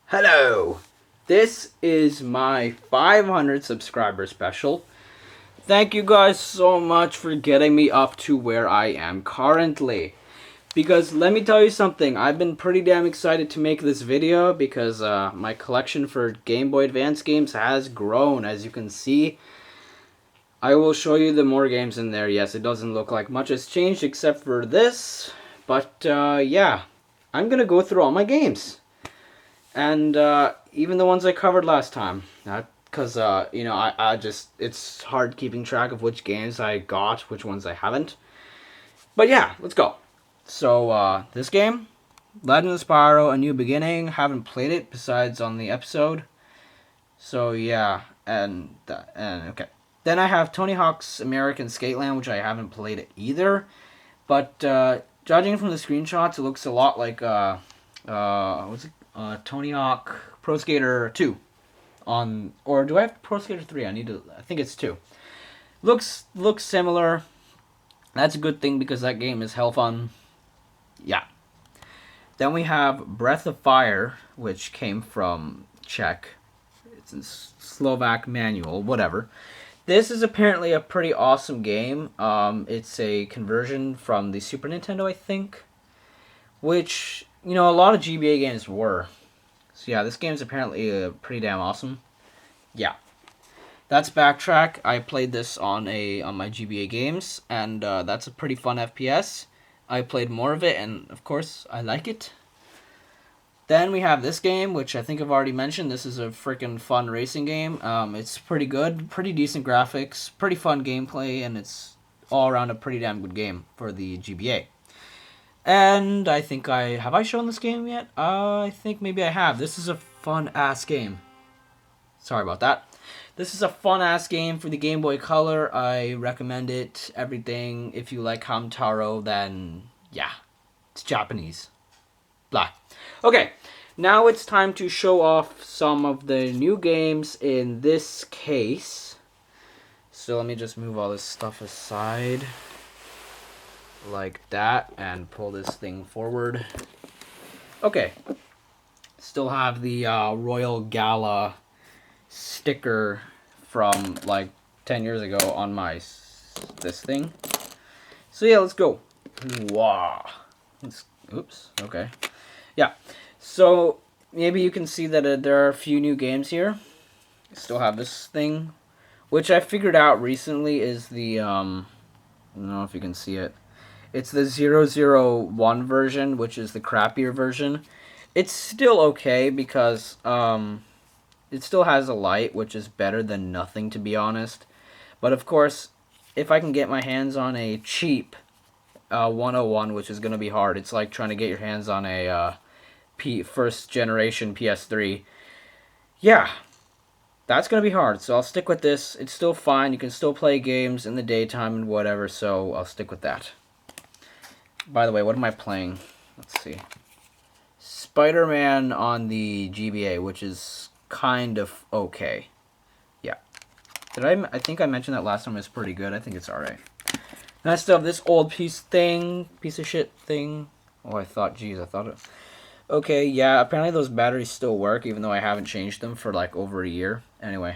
Hello! This is my 500 subscriber special. Thank you guys so much for getting me up to where I am currently. Because let me tell you something, I've been pretty damn excited to make this video because my collection for Game Boy Advance games has grown, as you can see. I will show you the more games in there. Yes, it doesn't look like much has changed except for this. But yeah, I'm gonna go through all my games. And even the ones I covered last time. Because, you know, I just, it's hard keeping track of which games I got, which ones I haven't. But yeah, let's go. So, this game, Legend of Spyro, A New Beginning, haven't played it besides on the episode. So yeah, and okay. Then I have Tony Hawk's American Skateland, which I haven't played it either. But judging from the screenshots, it looks a lot like what's it? Tony Hawk Pro Skater 2 on, or do I have Pro Skater 3? I think it's 2. Looks similar. That's a good thing because that game is hell fun. Yeah. Then we have Breath of Fire, which came from Czech. It's in Slovak manual, whatever. This is apparently a pretty awesome game. It's a conversion from the Super Nintendo, I think, which, you know, a lot of GBA games were. So yeah, this game is apparently pretty damn awesome. Yeah. That's Backtrack. I played this on my GBA games, and that's a pretty fun FPS. I played more of it, and of course, I like it. Then we have this game, which I think I've already mentioned. This is a freaking fun racing game. It's pretty good, pretty decent graphics, pretty fun gameplay, and it's all around a pretty damn good game for the GBA. And I think have I shown this game yet? I think maybe I have. This is a fun-ass game. Sorry about that. This is a fun-ass game for the Game Boy Color. I recommend it. Everything. If you like Hamtaro, then yeah. It's Japanese. Blah. Okay, now it's time to show off some of the new games in this case. So let me just move all this stuff aside. Like that, and pull this thing forward. Okay. Still have the Royal Gala sticker from like 10 years ago on this thing. So yeah, let's go. Wow. Oops, okay. Yeah, so maybe you can see that there are a few new games here. Still have this thing, which I figured out recently is the, I don't know if you can see it. It's the 001 version, which is the crappier version. It's still okay because it still has a light, which is better than nothing, to be honest. But of course, if I can get my hands on a cheap 101, which is going to be hard. It's like trying to get your hands on a first generation PS3. Yeah, that's going to be hard, so I'll stick with this. It's still fine. You can still play games in the daytime and whatever, so I'll stick with that. By the way, what am I playing? Let's see. Spider-Man on the GBA, which is kind of okay. Yeah. I think I mentioned that last time. It's pretty good. I think it's alright. And I still have this old piece of shit thing. Oh, I thought it... Okay, yeah, apparently those batteries still work, even though I haven't changed them for like over a year. Anyway.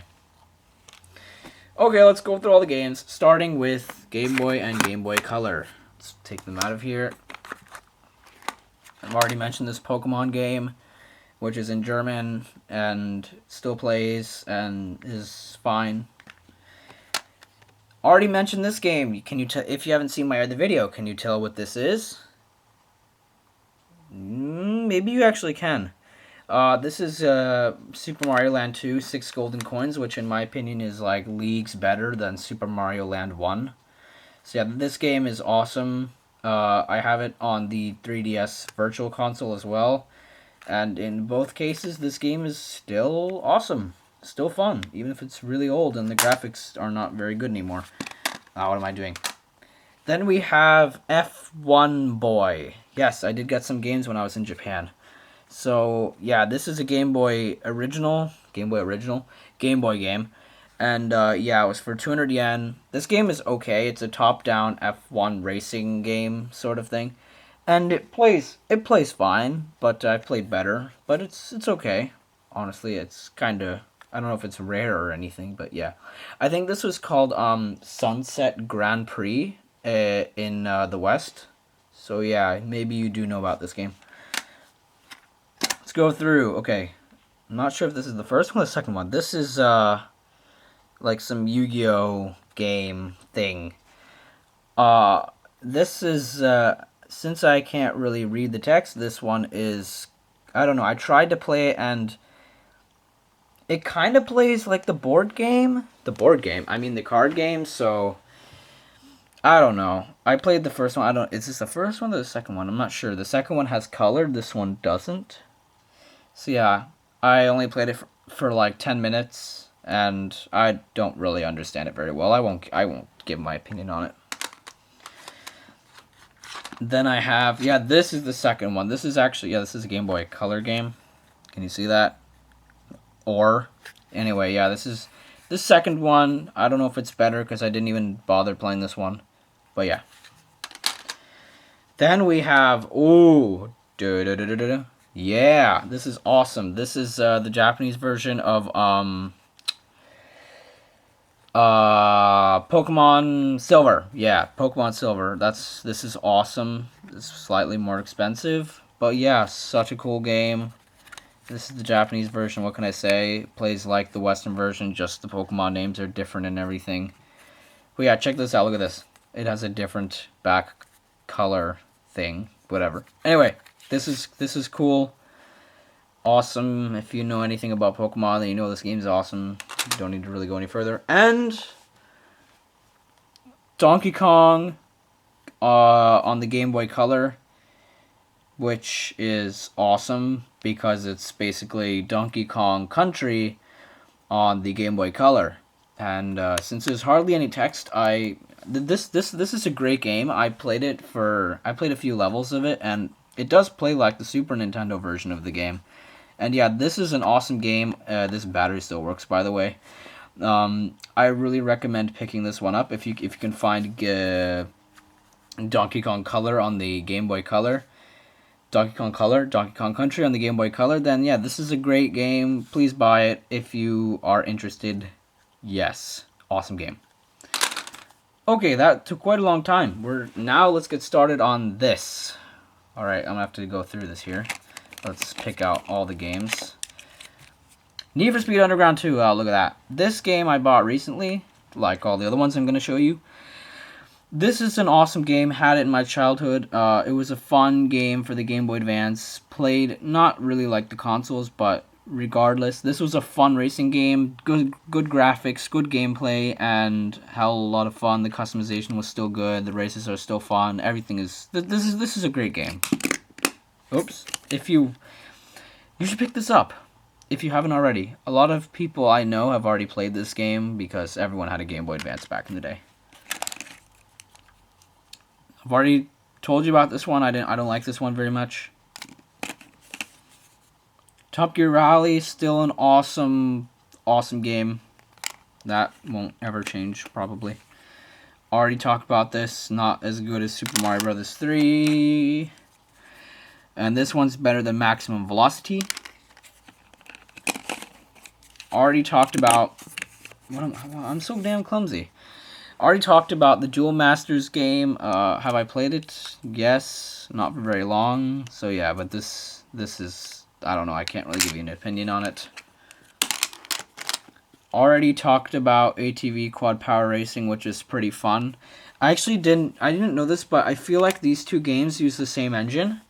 Okay, let's go through all the games, starting with Game Boy and Game Boy Color. Let's take them out of here. I've already mentioned this Pokemon game, which is in German, and still plays, and is fine. Already mentioned this game. Can you if you haven't seen my other video, can you tell what this is? Maybe you actually can. This is Super Mario Land 2, 6 golden coins, which in my opinion is like leagues better than Super Mario Land 1. So yeah, this game is awesome. I have it on the 3DS Virtual Console as well. And in both cases, this game is still awesome. Still fun, even if it's really old and the graphics are not very good anymore. What am I doing? Then we have F1 Boy. Yes, I did get some games when I was in Japan. So, yeah, this is a Game Boy Game Boy game. And, yeah, it was for 200 yen. This game is okay. It's a top-down F1 racing game sort of thing. And it plays fine, but I played better. But it's okay. Honestly, it's kind of, I don't know if it's rare or anything, but yeah. I think this was called Sunset Grand Prix in the West. So yeah, maybe you do know about this game. Let's go through. Okay. I'm not sure if this is the first one or the second one. This is like some Yu-Gi-Oh game thing. This is since I can't really read the text, this one is, I don't know. I tried to play it and it kind of plays like the board game. The board game. I mean the card game, so I don't know. I played the first one. I don't, is this the first one or the second one? I'm not sure. The second one has color, this one doesn't. So yeah, I only played it for like 10 minutes and I don't really understand it very well. I won't give my opinion on it. Then I have, yeah, this is the second one. This is actually, yeah, this is a Game Boy Color game. Can you see that? Or, anyway, yeah, this is the second one. I don't know if it's better because I didn't even bother playing this one. But yeah. Then we have, ooh, yeah, this is awesome. This is the Japanese version of Pokemon Silver. Yeah, Pokemon Silver. This is awesome. It's slightly more expensive, but yeah, such a cool game. This is the Japanese version. What can I say? It plays like the Western version, just the Pokemon names are different and everything. But yeah, check this out. Look at this. It has a different back color thing. Whatever. Anyway, this is cool. Awesome. If you know anything about Pokemon, then you know this game's awesome. You don't need to really go any further. And Donkey Kong on the Game Boy Color, which is awesome because it's basically Donkey Kong Country on the Game Boy Color. And since there's hardly any text, this is a great game. I played a few levels of it, and it does play like the Super Nintendo version of the game. And yeah, this is an awesome game. This battery still works, by the way. I really recommend picking this one up if you can find Donkey Kong Color on the Game Boy Color. Donkey Kong Color, Donkey Kong Country on the Game Boy Color, then yeah, this is a great game. Please buy it if you are interested. Yes, awesome game. Okay, that took quite a long time. Let's get started on this. Alright, I'm gonna have to go through this here. Let's pick out all the games. Need for Speed Underground 2, look at that. This game I bought recently, like all the other ones I'm going to show you. This is an awesome game, had it in my childhood. It was a fun game for the Game Boy Advance. Played not really like the consoles, but regardless, this was a fun racing game. Good graphics, good gameplay, and hell, a lot of fun. The customization was still good. The races are still fun. Everything is... This is a great game. Oops. You should pick this up if you haven't already. A lot of people I know have already played this game because everyone had a Game Boy Advance back in the day. I've already told you about this one. I don't like this one very much. Top Gear Rally, still an awesome game. That won't ever change, probably. Already talked about this. Not as good as Super Mario Bros. 3. And this one's better than Maximum Velocity. Already talked about... I'm so damn clumsy. Already talked about the Duel Masters game. Have I played it? Yes. Not for very long. So yeah, but this is... I don't know. I can't really give you an opinion on it. Already talked about ATV Quad Power Racing, which is pretty fun. I didn't know this, but I feel like these two games use the same engine.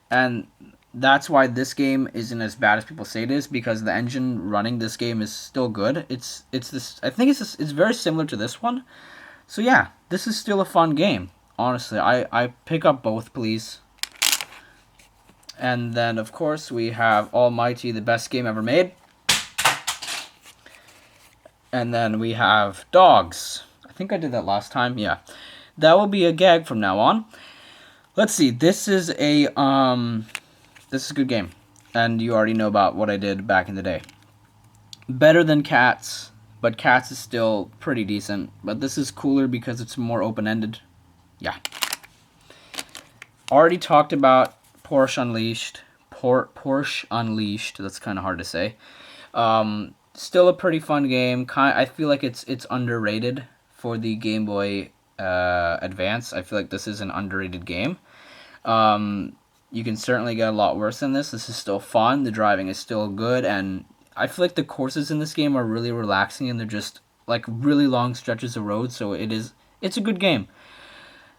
And that's why this game isn't as bad as people say it is, because the engine running this game is still good. It's this. I think it's very similar to this one. So yeah, this is still a fun game. Honestly, I pick up both, please. And then of course we have Almighty, the best game ever made. And then we have Dogs. I think I did that last time. Yeah, that will be a gag from now on. Let's see. This is a good game, and you already know about what I did back in the day. Better than Cats, but Cats is still pretty decent. But this is cooler because it's more open-ended. Yeah. Already talked about Porsche Unleashed. Porsche Unleashed. That's kind of hard to say. Still a pretty fun game. I feel like it's underrated for the Game Boy Advance. I feel like this is an underrated game. You can certainly get a lot worse than this. This is still fun. The driving is still good, and I feel like the courses in this game are really relaxing, and they're just like really long stretches of road. So it's a good game.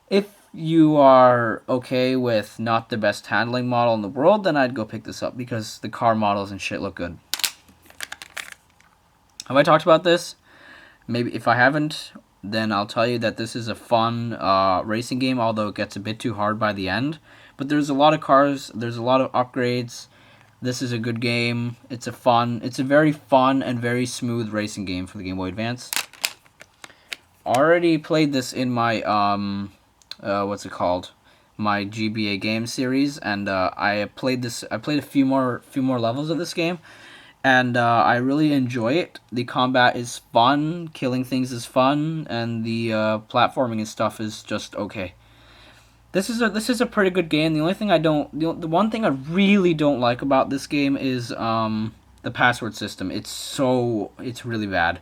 If you are okay with not the best handling model in the world, then I'd go pick this up because the car models and shit look good. Have I talked about this? Maybe if I haven't, then I'll tell you that this is a fun racing game, although it gets a bit too hard by the end. But there's a lot of cars, there's a lot of upgrades. This is a good game. It's a very fun and very smooth racing game for the Game Boy Advance. Already played this in my what's it called? My GBA game series, and I played a few more levels of this game, and I really enjoy it. The combat is fun, killing things is fun, and the platforming and stuff is just okay. This is a pretty good game. The only thing the one thing I really don't like about this game is the password system. It's really bad.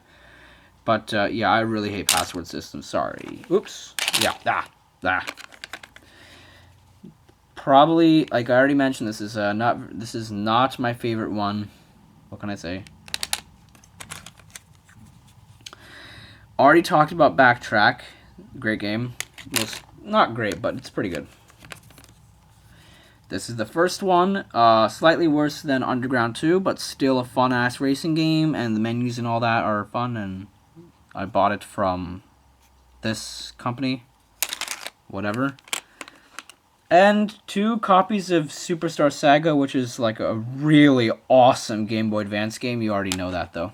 But yeah, I really hate password systems. Sorry. Oops. Yeah. Probably, like I already mentioned, this is not my favorite one. What can I say? Already talked about Backtrack. Great game. Well, not great, but it's pretty good. This is the first one. Slightly worse than Underground 2, but still a fun-ass racing game, and the menus and all that are fun, and I bought it from this company. Whatever. And 2 copies of Superstar Saga, which is like a really awesome Game Boy Advance game. You already know that, though.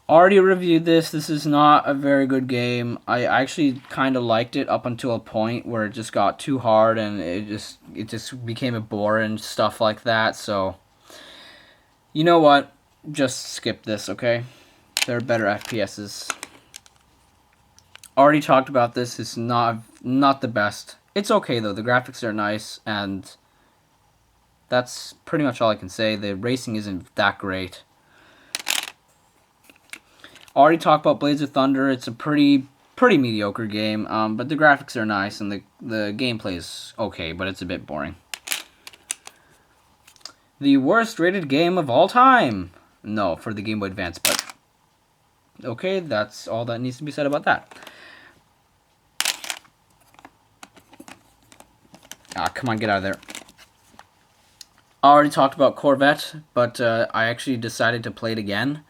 Already reviewed this. This is not a very good game. I actually kind of liked it up until a point where it just got too hard and it just became a bore and stuff like that. So, you know what? Just skip this, okay? There are better FPSs. Already talked about this. It's not the best. It's okay though. The graphics are nice, and that's pretty much all I can say. The racing isn't that great. Already talked about Blades of Thunder. It's a pretty mediocre game, but the graphics are nice and the gameplay is okay, but it's a bit boring. The worst rated game of all time. No, for the Game Boy Advance, but okay, that's all that needs to be said about that. Ah, come on, get out of there. I already talked about Corvette, but I actually decided to play it again.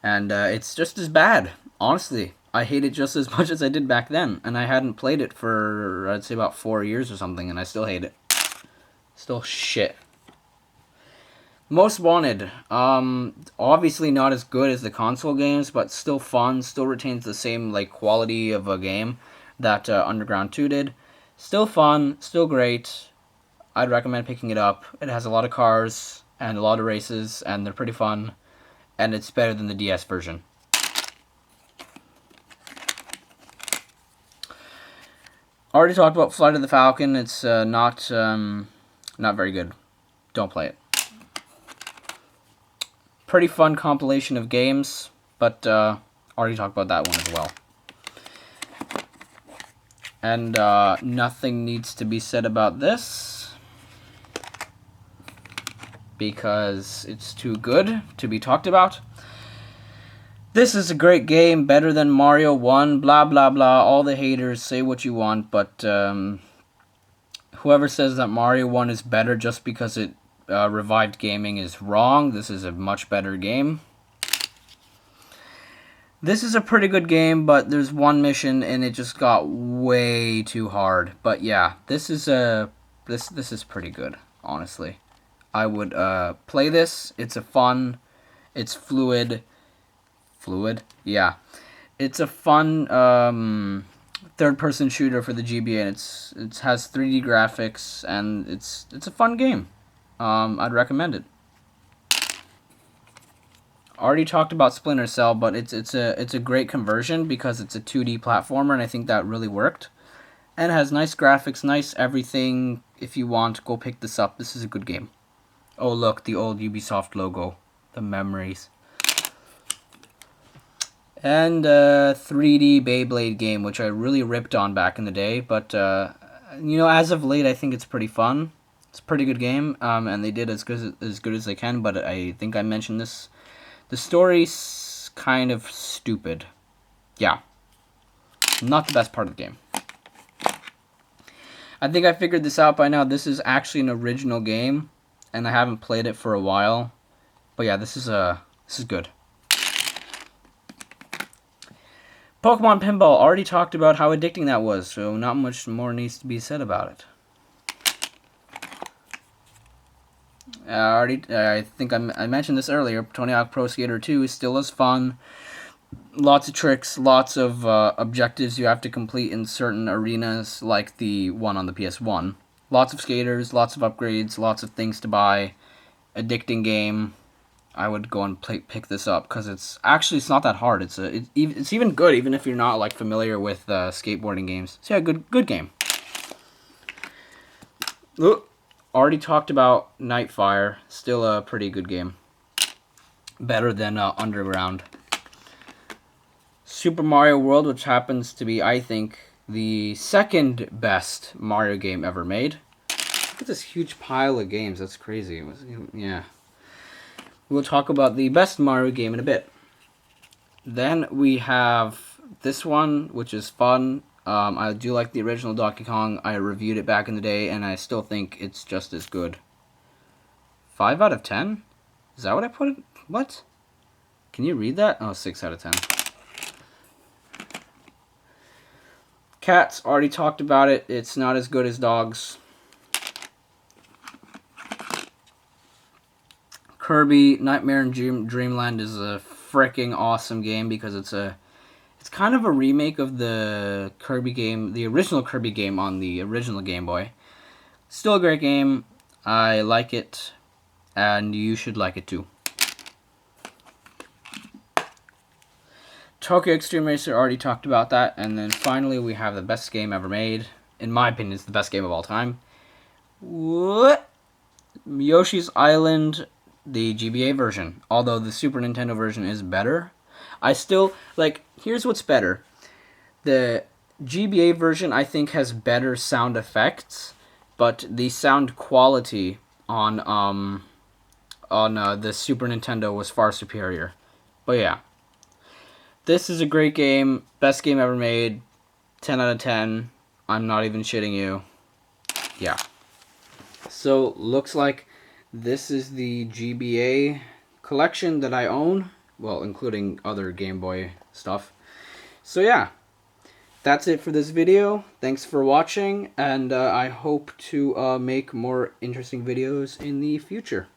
And it's just as bad, honestly. I hate it just as much as I did back then. And I hadn't played it for, I'd say, about 4 years or something, and I still hate it. Still shit. Most Wanted. Obviously not as good as the console games, but still fun. Still retains the same like quality of a game that Underground 2 did. Still fun. Still great. I'd recommend picking it up. It has a lot of cars and a lot of races, and they're pretty fun. And it's better than the DS version. Already talked about Flight of the Falcon. It's not very good. Don't play it. Pretty fun compilation of games, but already talked about that one as well. And nothing needs to be said about this, because it's too good to be talked about. This is a great game, better than Mario 1, blah blah blah, all the haters, say what you want, but whoever says that Mario 1 is better just because it revived gaming is wrong. This is a much better game. This is a pretty good game, but there's one mission and it just got way too hard. But yeah, this is pretty good, honestly. I would play this. It's it's fluid. Yeah. It's a fun third-person shooter for the GBA, and it has 3D graphics, and it's a fun game. I'd recommend it. Already talked about Splinter Cell, but it's a great conversion because it's a 2D platformer, and I think that really worked. And it has nice graphics, nice everything, if you want, go pick this up. This is a good game. Oh, look, the old Ubisoft logo. The memories. And a 3D Beyblade game, which I really ripped on back in the day. But, you know, as of late, I think it's pretty fun. It's a pretty good game, and they did as good as they can. But I think I mentioned this. The story's kind of stupid. Yeah. Not the best part of the game. I think I figured this out by now. This is actually an original game, and I haven't played it for a while. But yeah, this is good. Pokemon Pinball, already talked about how addicting that was, so not much more needs to be said about it. I think I mentioned this earlier. Tony Hawk Pro Skater 2 is still as fun. Lots of tricks, lots of objectives you have to complete in certain arenas, like the one on the PS1. Lots of skaters, lots of upgrades, lots of things to buy. Addicting game. I would go and pick this up because it's not that hard. It's even good even if you're not like familiar with skateboarding games. So yeah, good game. Ooh, already talked about Nightfire. Still a pretty good game. Better than Underground. Super Mario World, which happens to be, I think, the second best Mario game ever made. Look at this huge pile of games. That's crazy. Yeah. We'll talk about the best Mario game in a bit. Then we have this one, which is fun. I do like the original Donkey Kong. I reviewed it back in the day, and I still think it's just as good. 5 out of 10? Is that what I put it? What? Can you read that? Oh, 6 out of 10. Cats, already talked about it. It's not as good as dogs. Kirby Nightmare in Dreamland is a freaking awesome game because it's kind of a remake of the Kirby game, the original Kirby game on the original Game Boy. Still a great game. I like it, and you should like it too. Tokyo Extreme Racer, already talked about that. And then finally we have the best game ever made. In my opinion, it's the best game of all time. What? Yoshi's Island, the GBA version. Although the Super Nintendo version is better. I still, here's what's better. The GBA version, I think, has better sound effects. But the sound quality on the Super Nintendo was far superior. But yeah. This is a great game. Best game ever made. 10 out of 10. I'm not even shitting you. Yeah. So, looks like this is the GBA collection that I own. Well, including other Game Boy stuff. So, yeah. That's it for this video. Thanks for watching. And I hope to make more interesting videos in the future.